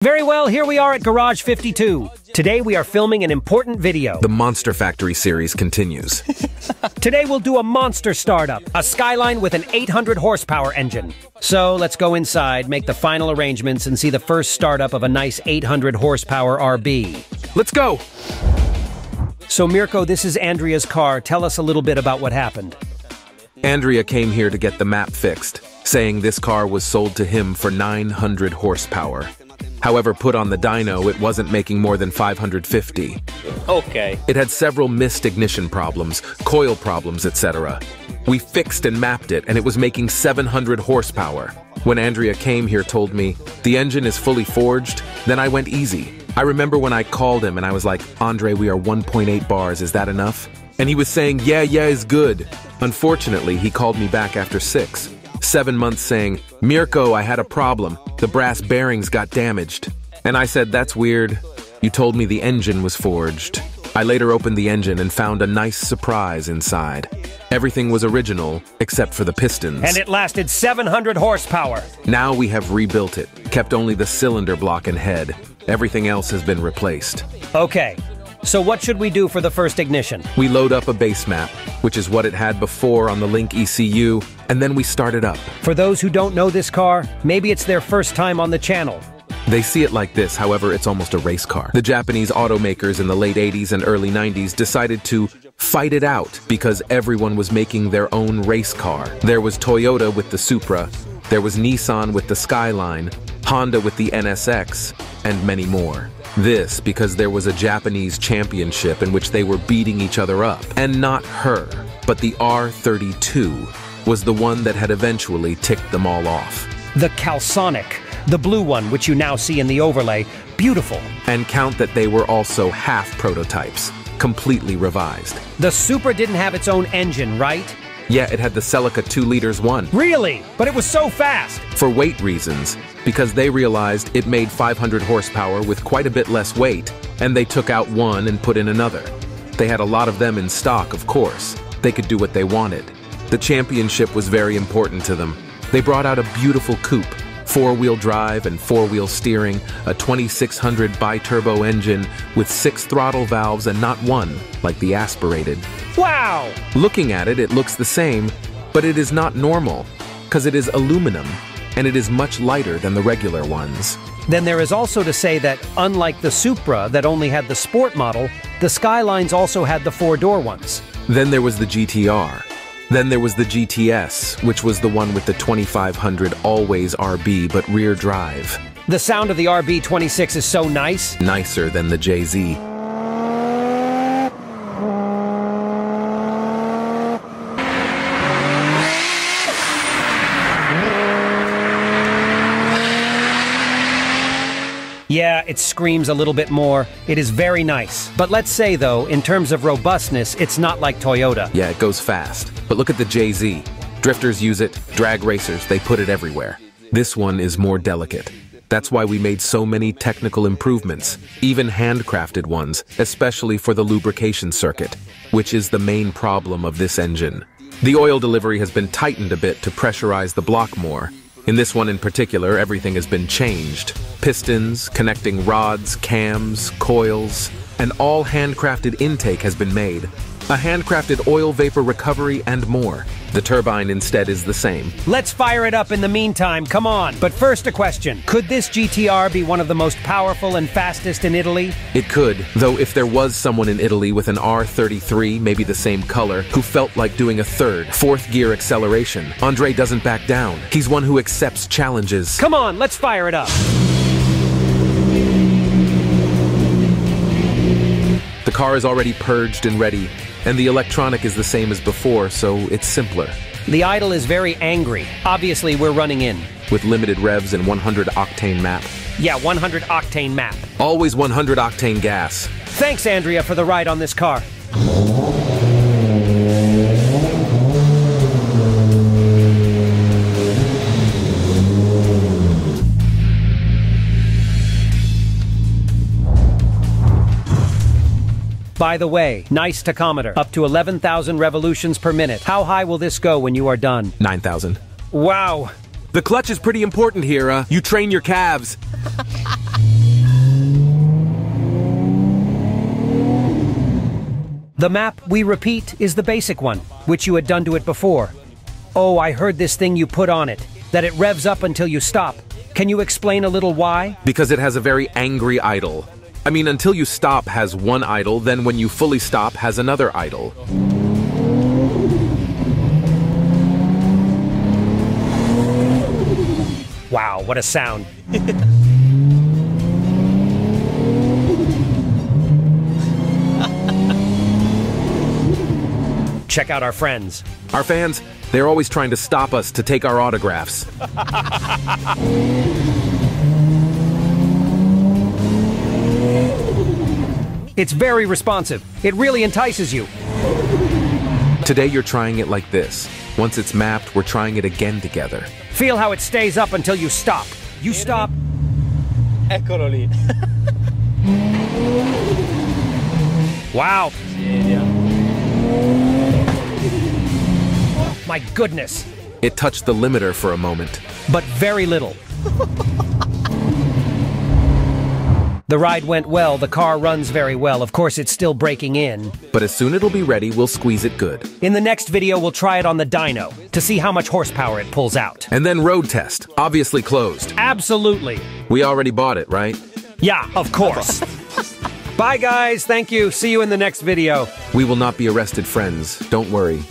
Very well, here we are at Garage 52. Today we are filming an important video. The Monster Factory series continues. Today we'll do a monster startup, a Skyline with an 800 horsepower engine. So let's go inside, make the final arrangements, and see the first startup of a nice 800 horsepower RB. Let's go! So Mirko, this is Andrea's car. Tell us a little bit about what happened. Andrea came here to get the map fixed, saying this car was sold to him for 900 horsepower. However, put on the dyno, it wasn't making more than 550. Okay. It had several missed ignition problems, coil problems, etc. We fixed and mapped it, and it was making 700 horsepower. When Andrea came here told me, the engine is fully forged, then I went easy. I remember when I called him and I was like, Andre, we are 1.8 bars, is that enough? And he was saying, yeah, is good. Unfortunately, he called me back after 7 months saying, Mirko, I had a problem. The brass bearings got damaged. And I said, that's weird. You told me the engine was forged. I later opened the engine and found a nice surprise inside. Everything was original, except for the pistons. And it lasted 700 horsepower. Now we have rebuilt it, kept only the cylinder block and head. Everything else has been replaced. Okay. So what should we do for the first ignition? We load up a base map, which is what it had before on the Link ECU, and then we start it up. For those who don't know this car, maybe it's their first time on the channel. They see it like this, however, it's almost a race car. The Japanese automakers in the late 80s and early 90s decided to fight it out because everyone was making their own race car. There was Toyota with the Supra, there was Nissan with the Skyline, Honda with the NSX, and many more. This because there was a Japanese championship in which they were beating each other up. And not her, but the R33 was the one that had eventually ticked them all off. The Calsonic, the blue one, which you now see in the overlay, beautiful. And count that they were also half prototypes, completely revised. The Supra didn't have its own engine, right? Yeah, it had the Celica 2 liters 1. Really? But it was so fast! For weight reasons, because they realized it made 500 horsepower with quite a bit less weight, and they took out one and put in another. They had a lot of them in stock, of course. They could do what they wanted. The championship was very important to them. They brought out a beautiful coupe, 4-wheel drive and 4-wheel steering, a 2600 bi-turbo engine with 6 throttle valves and not one, like the aspirated. Wow! Looking at it, it looks the same, but it is not normal, because it is aluminum, and it is much lighter than the regular ones. Then there is also to say that, unlike the Supra that only had the Sport model, the Skylines also had the 4-door ones. Then there was the GTR. Then there was the GTS, which was the one with the 2500 always RB but rear drive. The sound of the RB26 is so nice. Nicer than the JZ. Yeah, it screams a little bit more. It is very nice. But let's say, though, in terms of robustness, it's not like Toyota. Yeah, it goes fast. But look at the JZ. Drifters use it, drag racers, they put it everywhere. This one is more delicate. That's why we made so many technical improvements, even handcrafted ones, especially for the lubrication circuit, which is the main problem of this engine. The oil delivery has been tightened a bit to pressurize the block more. In this one in particular, everything has been changed. Pistons, connecting rods, cams, coils, and all handcrafted intake has been made. A handcrafted oil vapor recovery and more. The turbine instead is the same. Let's fire it up in the meantime, come on. But first a question. Could this GTR be one of the most powerful and fastest in Italy? It could, though if there was someone in Italy with an R33, maybe the same color, who felt like doing a fourth gear acceleration, Andre doesn't back down. He's one who accepts challenges. Come on, let's fire it up. The car is already purged and ready, and the electronic is the same as before, so it's simpler. The idle is very angry. Obviously, we're running in. With limited revs and 100 octane map. Yeah, 100 octane map. Always 100 octane gas. Thanks, Andrea, for the ride on this car. By the way, nice tachometer, up to 11,000 revolutions per minute. How high will this go when you are done? 9,000. Wow. The clutch is pretty important here, you train your calves. The map, we repeat, is the basic one, which you had done to it before. Oh, I heard this thing you put on it, that it revs up until you stop. Can you explain a little why? Because it has a very angry idle. I mean, until you stop has one idle, then when you fully stop has another idle. Wow, what a sound. Check out our friends. Our fans, they're always trying to stop us to take our autographs. It's very responsive. It really entices you. Today you're trying it like this. Once it's mapped, we're trying it again together. Feel how it stays up until you stop. You stop. Eccolo lì. Wow. My goodness. It touched the limiter for a moment. But very little. The ride went well, the car runs very well. Of course, it's still breaking in. But as soon it'll be ready, we'll squeeze it good. In the next video, we'll try it on the dyno to see how much horsepower it pulls out. And then road test, obviously closed. Absolutely. We already bought it, right? Yeah, of course. Bye, guys. Thank you. See you in the next video. We will not be arrested, friends. Don't worry.